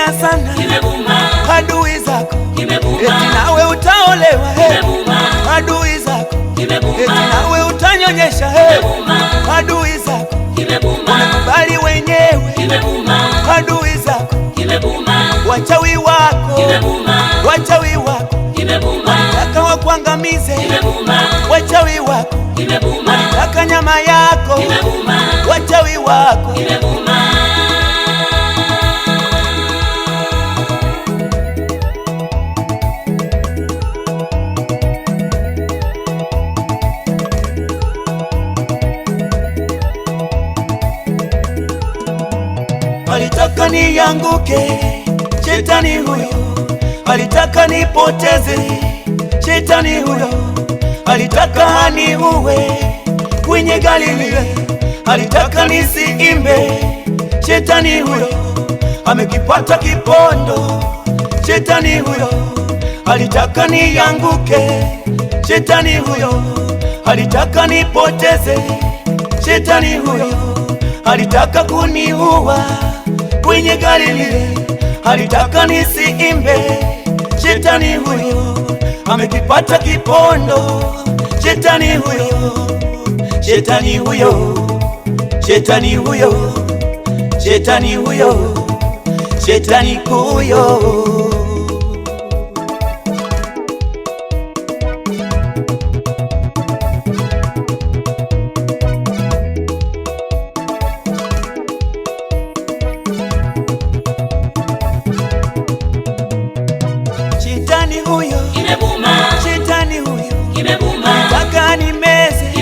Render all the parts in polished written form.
Wamekusengenya sana adui zako, eti nawe utaolewa. Adui zako, eti nawe utanyonyesha. Adui zako wamekubali wenyewe. Adui zako, wachawi wako, wachawi wako walitaka wakuangamize. Wachawi wako walitaka nyama yako. Wachawi wako walitaka nianguke. Shetani huyo alitaka nipoteze. Shetani huyo alitaka aniue kwenye gari lile, alitaka nisiimbe. Shetani huyo amekipata kipondo. Shetani huyo alitaka nianguke. Shetani huyo alitaka nipoteze. Shetani huyo alitaka kuniua kwenye gari lile, alitaka nisiimbe. Shetani huyo amekipata kipondo. Shetani huyo, shetani huyo, shetani huyo, shetani huyo, shetani huyo. Shetani huyo shetani huyo alitaka nimeze.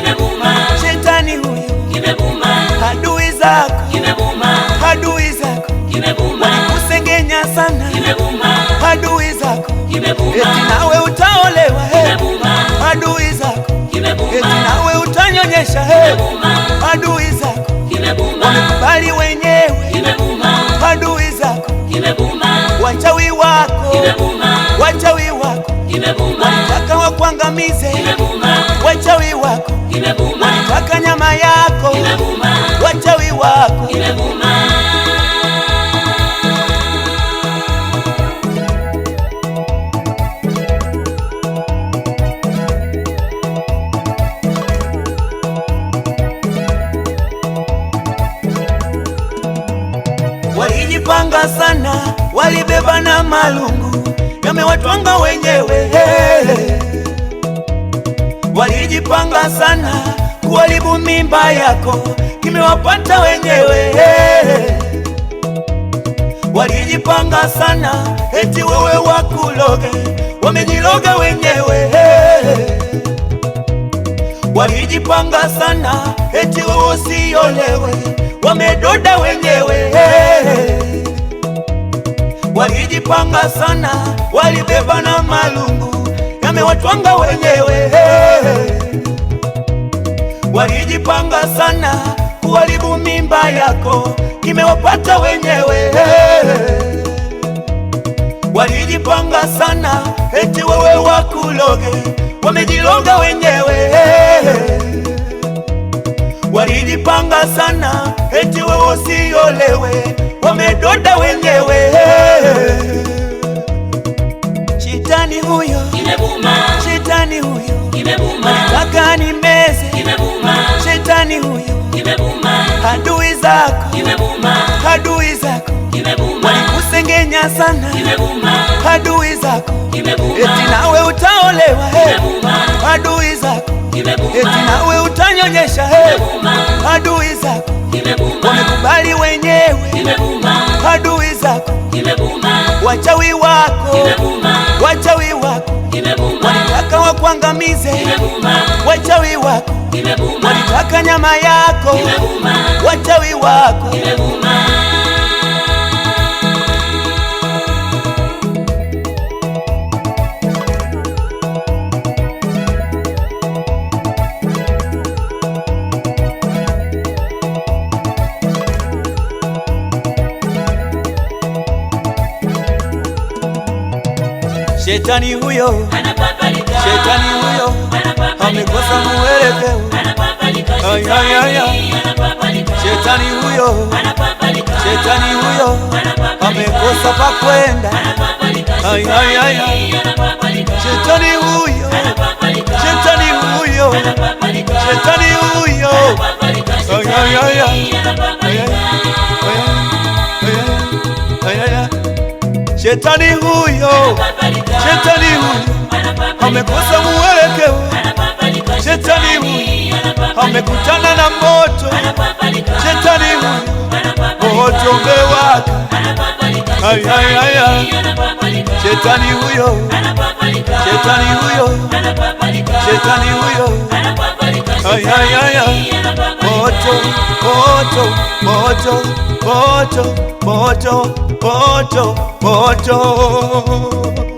Shetani huyo adui zako, adui zako walikusengenya sana. Adui zako, eti nawe utaolewa. Adui zako, eti nawe utanyonyesha. Adui zako wamekubali wenyewe. Adui zako, wachawi wako, wachawi wako walitaka wakuangamize. Wachawi wako walitaka nyama yako. Wachawi wako walijipanga sana, walibeba na malungu yamewatwanga wenyewe. Walijipanga sana kuharibu mimba yako, kimewapata wenyewe. Walijipanga sana eti wewe wakuloge, wamejiloga wenyewe. Walijipanga sana eti wewe usiolewe, wamedoda wenyewe. Walijipanga sana, walibeba na malungu yamewatwanga wenyewe. Walijipanga sana kuharibu mimba yako, kimewapata wenyewe. Walijipanga sana eti wewe wakuloge, wamejiloga wenyewe. Walijipanga sana eti wewe usiolewe, wamedoda wenyewe. Shetani huyo shetani huyo alitaka nimeze. Shetani huyo adui zako, adui zako walikusengenya sana. Adui zako, eti nawe utaolewa. Adui zako, eti nawe utanyonyesha. Adui zako wamekubali wenyewe. Adui zako, wachawi wako, wachawi wako walitaka wakuangamize. Wachawi wako walitaka nyama yako. Wachawi wako Shetani huyo, shetani huyo amekosa mwelekeo. Shetani huyo, shetani huyo amekosa pa kwenda. Shetani huyo, shetani huyo, shetani huyo, shetani huyo, shetani huyo amekosa mwelekeo. Shetani huyo amekutana na moto. Shetani huyo moto umewaka. Shetani huyo, shetani huyo, shetani huyo, moto, moto, moto, moto, moto, moto, moto.